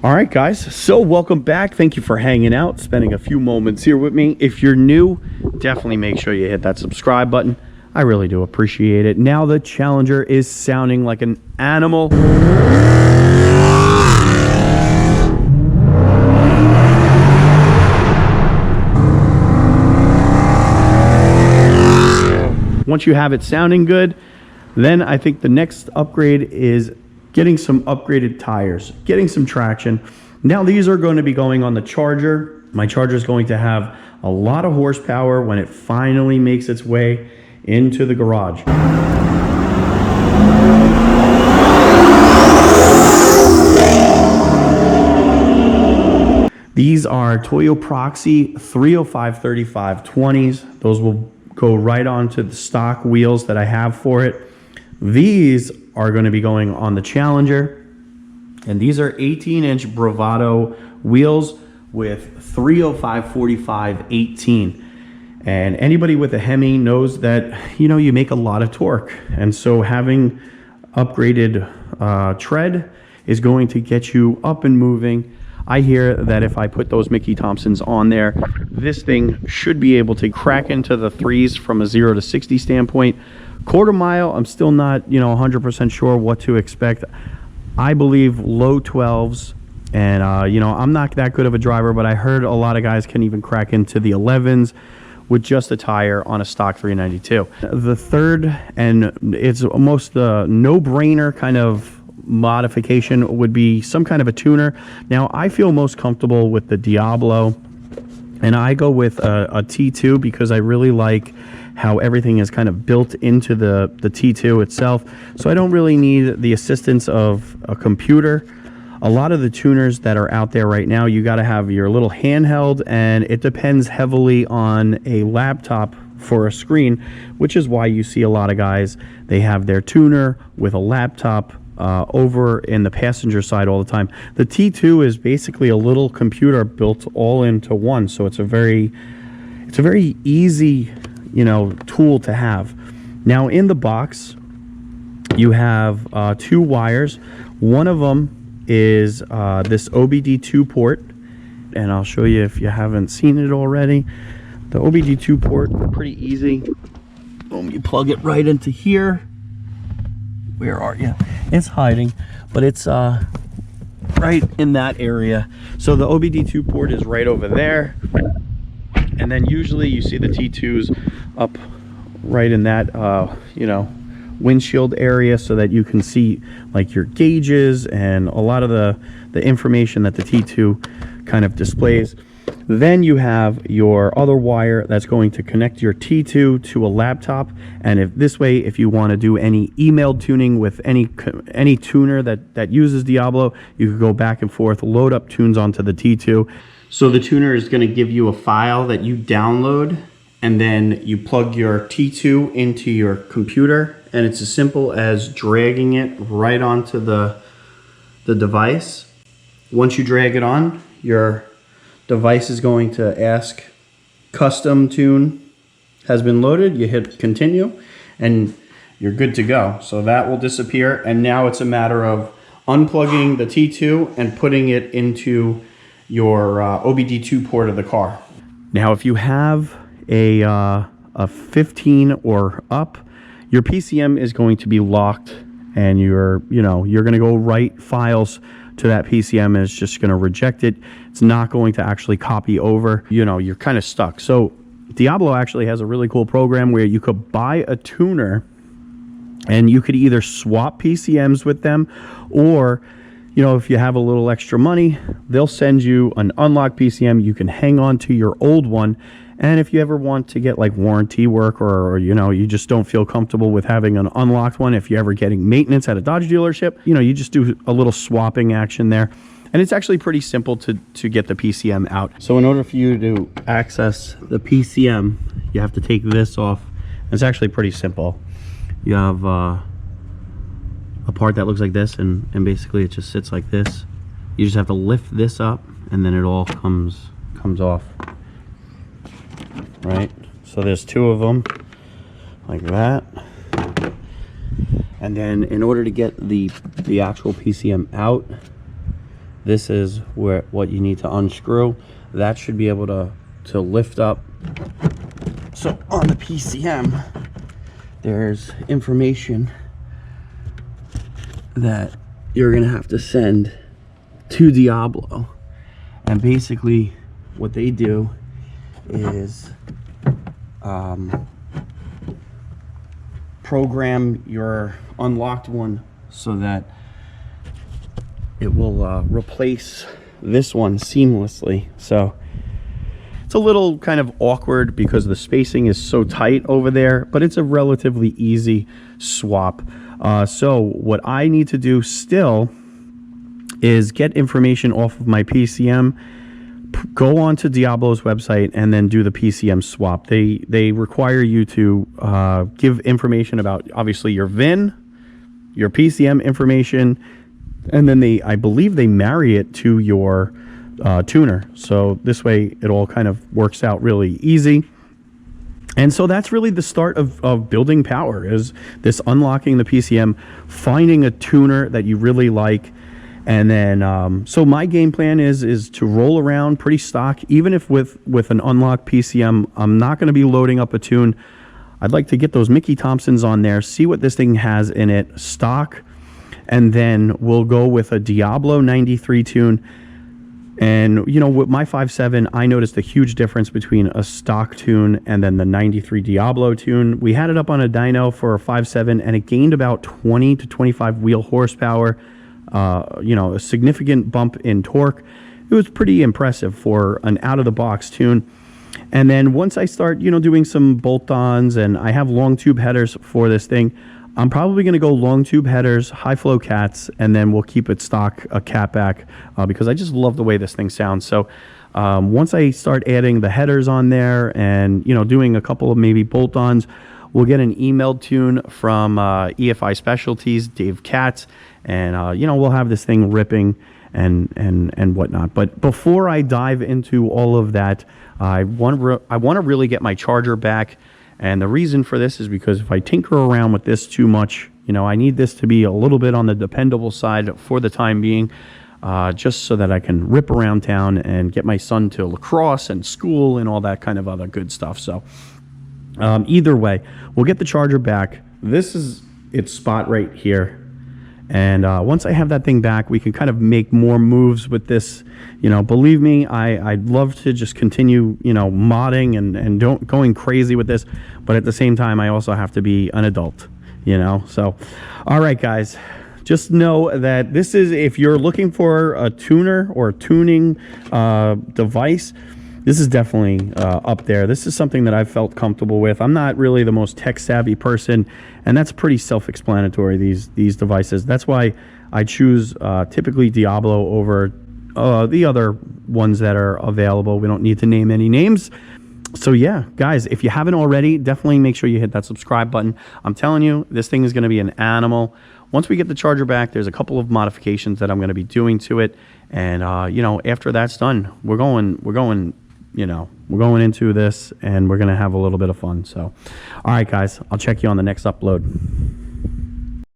All right, guys, so welcome back. Thank you for hanging out, spending a few moments here with me. If you're new, definitely make sure you hit that subscribe button. I really do appreciate it. Now the Challenger is sounding like an animal. Once you have it sounding good, then I think the next upgrade is getting some upgraded tires, getting some traction. Now these are going to be going on the Charger. My Charger is going to have a lot of horsepower when it finally makes its way into the garage. These are Toyo Proxy 305/35 20s. Those will go right onto the stock wheels that I have for it. These are going to be going on the Challenger, and these are 18-inch Bravado wheels with 305/45 18. And anybody with a Hemi knows that, you know, you make a lot of torque, and so having upgraded tread is going to get you up and moving. I hear that if I put those Mickey Thompsons on there, this thing should be able to crack into the threes from a 0 to 60 standpoint. Quarter mile, I'm still not, 100% sure what to expect. I believe low 12s, and I'm not that good of a driver, but I heard a lot of guys can even crack into the 11s with just a tire on a stock 392. The third, and it's almost the no-brainer kind of modification, would be some kind of a tuner. Now, I feel most comfortable with the Diablo, and I go with a T2 because I really like how everything is kind of built into the T2 itself. So I don't really need the assistance of a computer. A lot of the tuners that are out there right now, you got to have your little handheld, and it depends heavily on a laptop for a screen, which is why you see a lot of guys, they have their tuner with a laptop over in the passenger side all the time. The T2 is basically a little computer built all into one, so it's a very easy, tool to have. Now in the box, you have two wires. One of them is this OBD2 port, and I'll show you if you haven't seen it already. The OBD2 port, pretty easy. Boom, you plug it right into here. Where are you? It's hiding, but it's right in that area. So the OBD2 port is right over there, and then usually you see the T2s up right in that windshield area, so that you can see like your gauges and a lot of the information that the T2 kind of displays. Then you have your other wire that's going to connect your T2 to a laptop, and if you want to do any email tuning with any tuner that uses Diablo, you can go back and forth, load up tunes onto the T2. So the tuner is going to give you a file that you download, and then you plug your T2 into your computer, and it's as simple as dragging it right onto the device. Once you drag it on, your device is going to ask custom tune has been loaded. You hit continue and you're good to go. So that will disappear, and now it's a matter of unplugging the T2 and putting it into your OBD2 port of the car. Now if you have a 15 or up, your PCM is going to be locked, and you're going to go write files to that PCM, and it's just going to reject it. It's not going to actually copy over. You're kind of stuck. So Diablo actually has a really cool program where you could buy a tuner, and you could either swap PCMs with them, or if you have a little extra money, they'll send you an unlocked PCM. You can hang on to your old one, and if you ever want to get like warranty work, or you just don't feel comfortable with having an unlocked one, if you're ever getting maintenance at a Dodge dealership, you just do a little swapping action there. And it's actually pretty simple to get the PCM out. So in order for you to access the PCM, you have to take this off. It's actually pretty simple. You have a part that looks like this, and basically it just sits like this. You just have to lift this up, and then it all comes off. Right, so there's two of them like that, and then in order to get the actual PCM out, this is what you need to unscrew. That should be able to lift up. So on the PCM, there's information that you're gonna have to send to Diablo, and basically what they do is program your unlocked one so that it will replace this one seamlessly. So it's a little kind of awkward because the spacing is so tight over there, but it's a relatively easy swap. So what I need to do still is get information off of my PCM, go onto Diablo's website, and then do the PCM swap. They require you to give information about, obviously, your VIN, your PCM information, and then I believe they marry it to your tuner. So this way it all kind of works out really easy. And so that's really the start of building power, is this unlocking the PCM, finding a tuner that you really like. And then, so my game plan is to roll around pretty stock. Even if with an unlocked PCM, I'm not going to be loading up a tune. I'd like to get those Mickey Thompsons on there, see what this thing has in it, stock, and then we'll go with a Diablo 93 tune. And, you know, with my 5.7, I noticed a huge difference between a stock tune and then the 93 Diablo tune. We had it up on a dyno for a 5.7, and it gained about 20 to 25 wheel horsepower. You know, a significant bump in torque. It was pretty impressive for an out-of-the-box tune. And then once I start, you know, doing some bolt-ons, and I have long tube headers for this thing, I'm probably going to go long tube headers, high flow cats, and then we'll keep it stock a catback because I just love the way this thing sounds. So once I start adding the headers on there and, you know, doing a couple of maybe bolt-ons, we'll get an emailed tune from EFI Specialties, Dave Katz, and you know, we'll have this thing ripping and whatnot. But before I dive into all of that, I want to really get my charger back. And the reason for this is because if I tinker around with this too much, you know, I need this to be a little bit on the dependable side for the time being, just so that I can rip around town and get my son to lacrosse and school and all that kind of other good stuff. So either way, we'll get the charger back. This is its spot right here. And once I have that thing back, we can kind of make more moves with this. You know, believe me, I'd love to just continue, you know, modding and going crazy with this. But at the same time, I also have to be an adult, you know. So, all right, guys, just know that this is, if you're looking for a tuner or a tuning device, this is definitely up there. This is something that I've felt comfortable with. I'm not really the most tech-savvy person, and that's pretty self-explanatory, these devices. That's why I choose typically Diablo over the other ones that are available. We don't need to name any names. So yeah, guys, if you haven't already, definitely make sure you hit that subscribe button. I'm telling you, this thing is going to be an animal. Once we get the charger back, there's a couple of modifications that I'm going to be doing to it. And, you know, after that's done, we're going into this, and we're going to have a little bit of fun. So, all right, guys, I'll check you on the next upload.